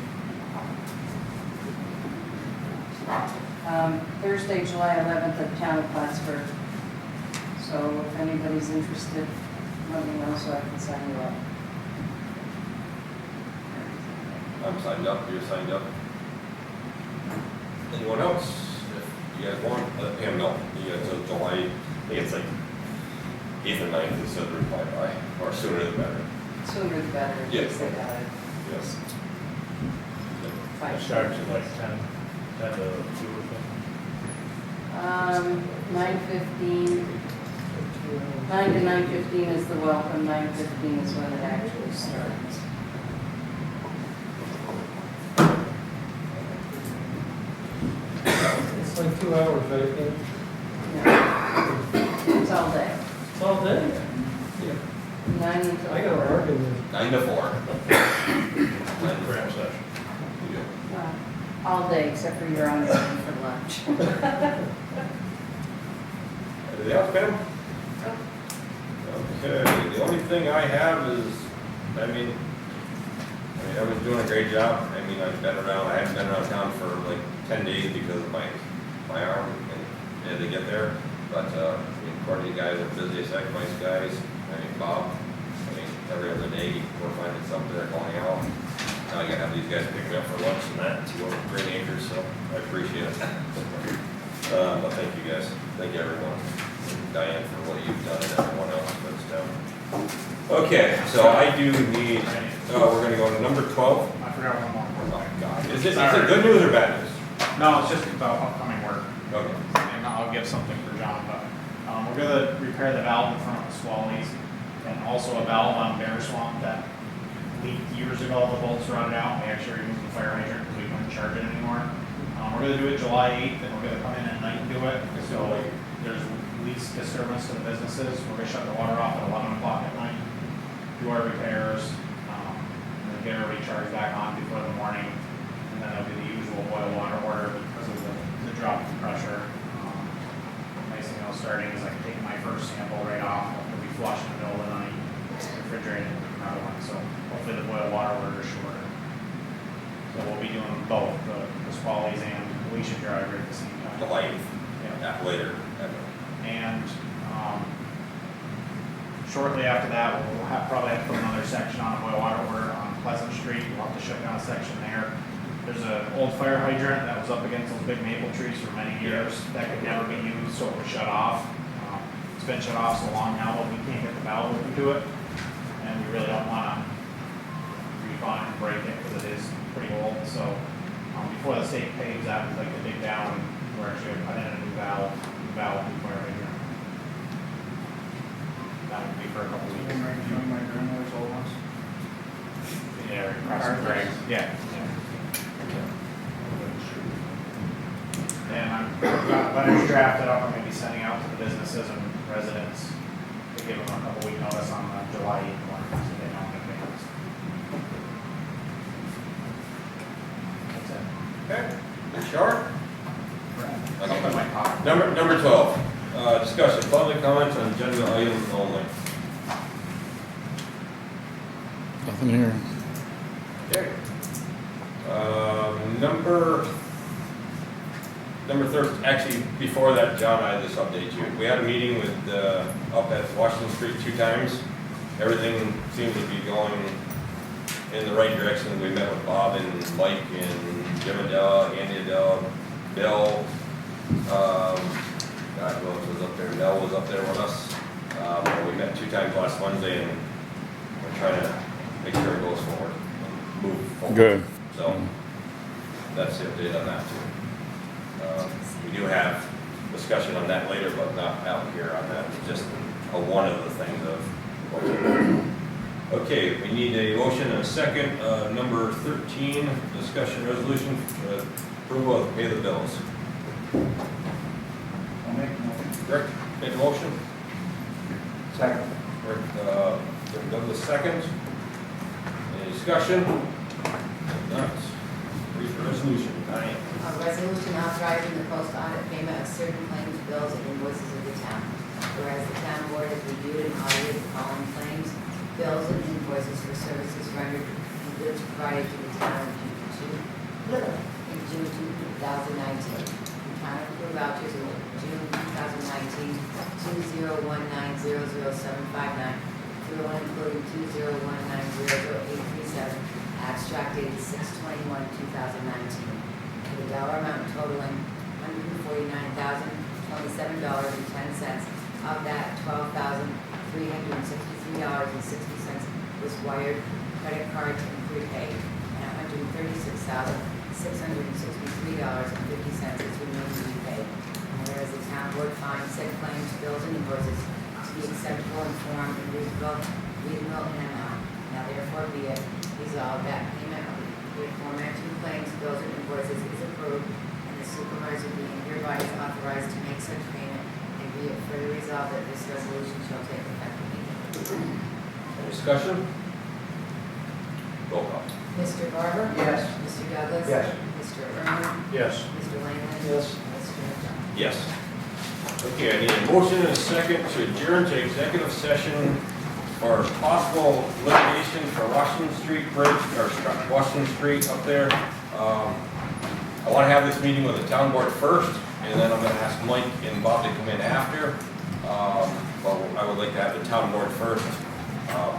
Thursday, July 11th at Town of Plattsburgh. So if anybody's interested, let me know so I can sign you up. I'm signed up, you're signed up. Anyone else? If you guys want, let Pam know. You guys, July, I think it's like 8th or 9th instead of reply by, or sooner the better. Sooner the better, in Yes. case they got it. Yes. It starts at like 10 to 2 or something. 9:15. 9 to 9:15 is the welcome, 9:15 is when it actually starts. It's like 2 hours, right? Ken? Yeah. It's all day. It's all day? Yeah. 9 until I gotta 4. work in there. 9 to 4. Cram session. Well, all day except for your own time for lunch. Anything else, Pam? Okay, the only thing I have is, I mean, everyone's doing a great job. I mean, I've been around, I haven't been around town for like 10 days because of my arm and had to get there. But, I mean, Courtney guys are busy, sacrifice guys, I mean, Bob, I mean, every other day we're finding something, they're going out. Now I gotta have these guys pick me up for lunch and that, to go to Green Acres, so I appreciate it. But thank you guys, thank you everyone. Diane for what you've done and everyone else that's down. Okay, so I do need, we're gonna go to number 12. I forgot one more. Oh, God. Is it good news or bad news? No, it's just about upcoming work. Okay. And I'll give something for John, but we're gonna repair the valve in front of the Swalleys and also a valve on Bear Swamp that leaked years ago. The bolts rotted out. We actually removed the fire hydrant because we couldn't charge it anymore. We're gonna do it July 8th and we're gonna come in at night and do it. So there's least disturbance to the businesses. We're gonna shut the water off at 11 o'clock at night, do our repairs, and then get everybody charged back on before the morning. And then there'll be the usual boil water order because of the drop in pressure. Nice thing about starting is I can take my first sample right off. It'll be flushed in the middle of the night, refrigerated, and another one. So hopefully the boil water order is shorter. So we'll be doing both the Swalleys and Alicia Drive right at the same time. The light, Yeah. later. And shortly after that, we'll probably have to put another section on a boil water order on Pleasant Street. We'll have to shut down a section there. There's an old fire hydrant that was up against those big maple trees for many years that could never be used, so it was shut off. It's been shut off so long now, but we can't get the valve open to it. And we really don't want to refine and break it because it is pretty old. So before the state paves that, we'd like to dig down and we're actually going to put in a new valve before everything. That would be for a couple of weeks. My grandmother's old ones. Yeah, across the Greg. Yeah. And I've got letters drafted up. I'm going to be sending out to the businesses and residents to give them a couple week notice on the July 8th one, so they know in advance. That's it. Okay. Sharp? Okay. Number 12, discussion, public comments on agenda items only. Nothing here. Okay. Number 13, actually, before that, John, I just update you. We had a meeting with, up at Washington Street 2 times. Everything seems to be going in the right direction. We met with Bob and Mike and Jim Adele, Andy Adele, Bill. God, who else was up there? Mel was up there with us. We met 2 times last Wednesday, and we're trying to make sure it goes forward, move forward. Good. So that's the update on that too. We do have discussion on that later, but not out here on that. It's just one of the things of what we're doing. Okay, we need a motion and a second. Number 13, discussion resolution, approval of pay the bills. I'll make the motion. Rick, make a motion. Second. Rick Douglas, second. Any discussion? Not. Brief resolution. Diane. A resolution authorizing the post audit payment of certain claims, bills, and invoices of the town. Whereas the town board has reviewed and audited the following claims, bills, and invoices for services rendered and goods provided to the town in June 2019. The town approved vouchers in June 2019, 2019-00759, through and including 2019-00837, abstract dated 6/21/2019. The dollar amount totaling $149,027.10. Of that, $12,363.60 was wired, credit cards, and prepaid, and $136,663.50 is remaining to be paid. And whereas the town board finds said claims, bills, and invoices to be acceptable in form and reasonable in amount. Now therefore be it resolved that payment of the aforementioned claims, bills, and invoices is approved, and the supervisor being hereby is authorized to make such payment, and be it further resolved that this resolution shall take effect immediately. Any discussion? Roll call. Mr. Barber? Yes. Mr. Douglas? Yes. Mr. Irwin? Yes. Mr. Langley? Yes. Mr. McDonald? Yes. Okay, I need a motion and a second to adjourn to executive session for possible litigation for Washington Street Bridge, or Washington Street up there. I want to have this meeting with the town board first, and then I'm going to ask Mike and Bob to come in after. But I would like to have the town board first. So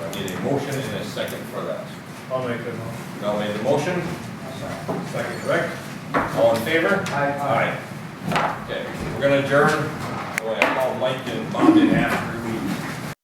I need a motion and a second for that. I'll make the motion. Mel made the motion. Second, correct? All in favor? Aye. Aye. Okay, we're gonna adjourn. I'll call Mike and Bob in after.